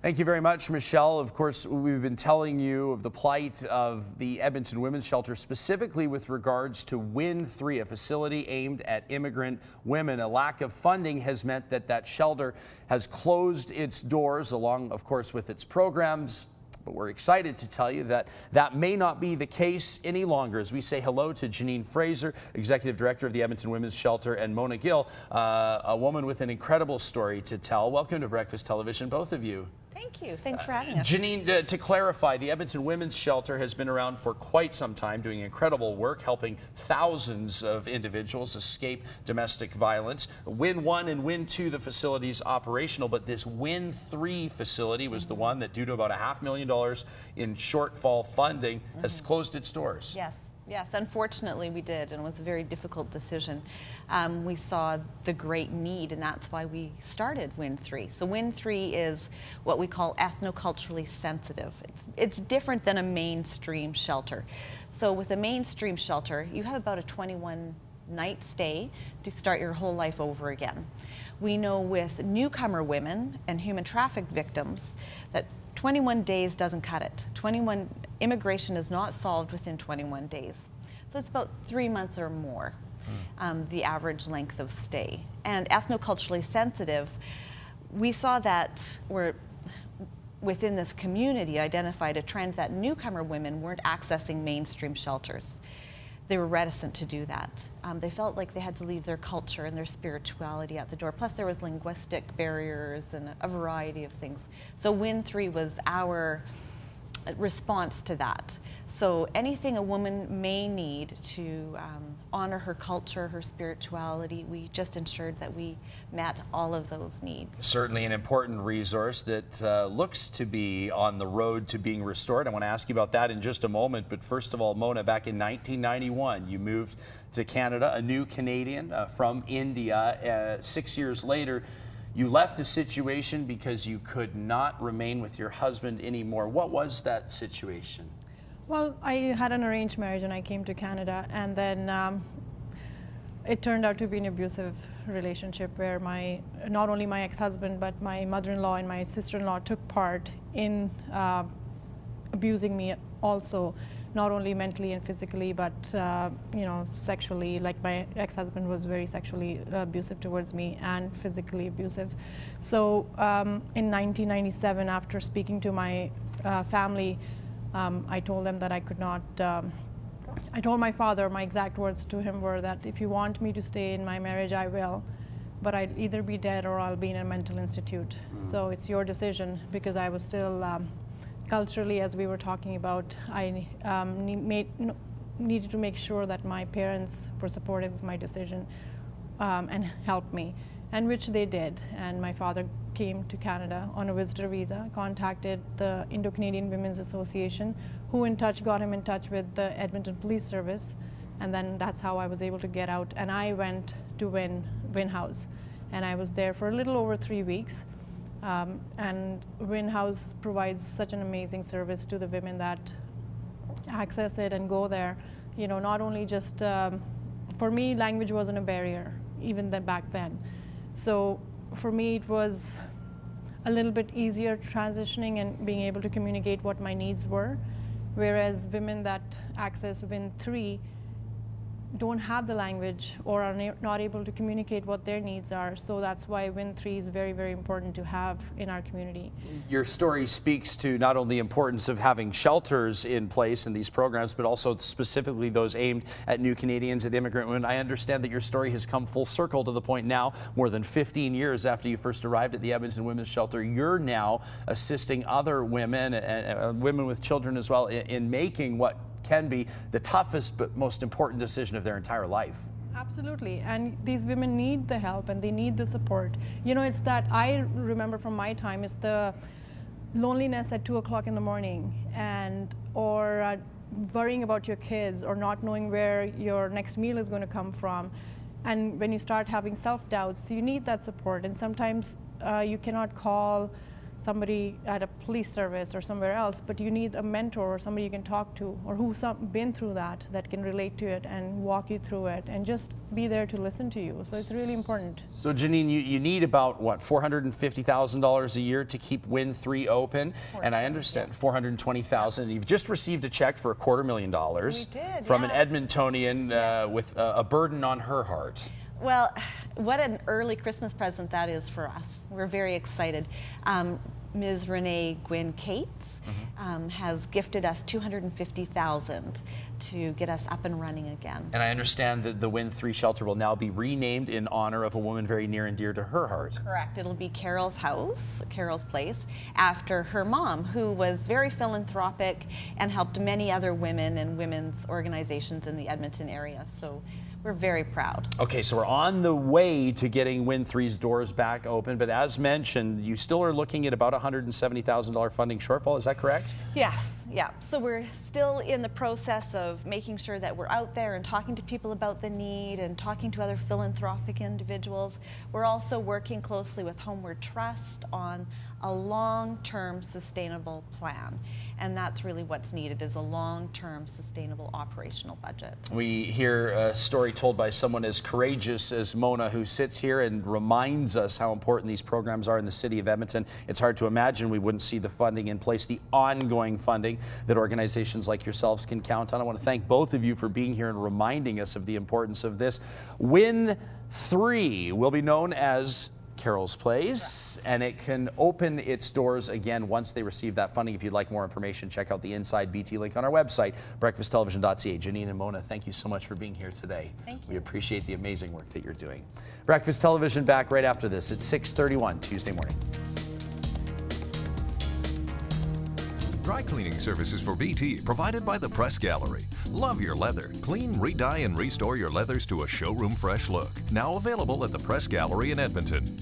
Thank you very much, Michelle. Of course, we've been telling you of the plight of the Edmonton Women's Shelter, specifically with regards to Win 3, a facility aimed at immigrant women. A lack of funding has meant that that shelter has closed its doors, along, of course, with its programs. But we're excited to tell you that that may not be the case any longer, as we say hello to Janine Fraser, Executive Director of the Edmonton Women's Shelter, and Mona Gill, a woman with an incredible story to tell. Welcome to Breakfast Television, both of you. Thank you. Thanks for having us. Janine, to clarify, the Edmonton Women's Shelter has been around for quite some time, doing incredible work, helping thousands of individuals escape domestic violence. Win 1 and Win 2, the facility's operational, but this Win 3 facility was the one that, due to about $500,000 in shortfall funding, has closed its doors. Yes, unfortunately we did, and it was a very difficult decision. We saw the great need, and that's why we started Win 3. So Win 3 is what we call ethnoculturally sensitive. It's different than a mainstream shelter. So with a mainstream shelter, you have about a 21-night stay to start your whole life over again. We know with newcomer women and human trafficked victims that 21 days doesn't cut it. Immigration is not solved within 21 days. So it's about 3 months or more, the average length of stay. And ethnoculturally sensitive, we saw that we're within this community identified a trend that newcomer women weren't accessing mainstream shelters. They were reticent to do that. They felt like they had to leave their culture and their spirituality at the door. Plus there was linguistic barriers and a variety of things. So Win 3 was our response to that. So anything a woman may need to honor her culture, her spirituality, we just ensured that we met all of those needs. Certainly an important resource that looks to be on the road to being restored. I want to ask you about that in just a moment. But first of all, Mona, back in 1991, you moved to Canada, a new Canadian from India. 6 years later, you left a situation because you could not remain with your husband anymore. What was that situation? Well, I had an arranged marriage and I came to Canada, and then it turned out to be an abusive relationship where not only my ex-husband but my mother-in-law and my sister-in-law took part in abusing me also, not only mentally and physically, but sexually. Like my ex-husband was very sexually abusive towards me and physically abusive. So in 1997, after speaking to my family, I told them that I could not. I told my father, my exact words to him were that if you want me to stay in my marriage, I will, but I'd either be dead or I'll be in a mental institute. So it's your decision, because I was still culturally, as we were talking about, I needed to make sure that my parents were supportive of my decision and helped me, and which they did. And my father came to Canada on a visitor visa, contacted the Indo-Canadian Women's Association, who got him in touch with the Edmonton Police Service, and then that's how I was able to get out. And I went to Win House, and I was there for a little over 3 weeks. And Win House provides such an amazing service to the women that access it and go there. You know, not only just, for me, language wasn't a barrier, even back then. So for me, it was a little bit easier transitioning and being able to communicate what my needs were, whereas women that access Win 3 don't have the language or are not able to communicate what their needs are. So that's why Win 3 is very, very important to have in our community. Your story speaks to not only the importance of having shelters in place in these programs, but also specifically those aimed at new Canadians and immigrant women. I understand that your story has come full circle to the point now, more than 15 years after you first arrived at the Edmonton Women's Shelter, you're now assisting other women and women with children as well in making what can be the toughest but most important decision of their entire life. Absolutely, and these women need the help and they need the support. You know, it's that I remember from my time, it's the loneliness at 2 o'clock in the morning, or worrying about your kids, or not knowing where your next meal is going to come from. And when you start having self-doubts, you need that support, and sometimes you cannot call somebody at a police service or somewhere else, but you need a mentor or somebody you can talk to or who's been through that can relate to it and walk you through it and just be there to listen to you. So it's really important. So Janine, you need about, what, $450,000 a year to keep Win 3 open? And I understand $420,000. You've just received a check for $250,000 We did, from yeah. an Edmontonian with a burden on her heart. Well, what an early Christmas present that is for us. We're very excited. Ms. Renee Gwynn Cates has gifted us $250,000 to get us up and running again. And I understand that the Win 3 shelter will now be renamed in honor of a woman very near and dear to her heart. Correct. It'll be Carol's house, Carol's place, after her mom, who was very philanthropic and helped many other women and women's organizations in the Edmonton area. So we're very proud. Okay, so we're on the way to getting Win 3's doors back open, but as mentioned, you still are looking at about $170,000 funding shortfall. Is that correct? Yes, yeah. So we're still in the process of making sure that we're out there and talking to people about the need and talking to other philanthropic individuals. We're also working closely with Homeward Trust on a long-term sustainable plan. And that's really what's needed, is a long-term sustainable operational budget. We hear a story told by someone as courageous as Mona, who sits here and reminds us how important these programs are in the city of Edmonton. It's hard to imagine we wouldn't see the funding in place, the ongoing funding that organizations like yourselves can count on. I want to thank both of you for being here and reminding us of the importance of this. Win 3 will be known as Carol's Place, and it can open its doors again once they receive that funding. If you'd like more information, check out the Inside BT link on our website, breakfasttelevision.ca. Janine and Mona, thank you so much for being here today. Thank you. We appreciate the amazing work that you're doing. Breakfast Television back right after this at 6:31 Tuesday morning. Dry cleaning services for BT provided by the Press Gallery. Love your leather. Clean, re-dye, and restore your leathers to a showroom fresh look. Now available at the Press Gallery in Edmonton.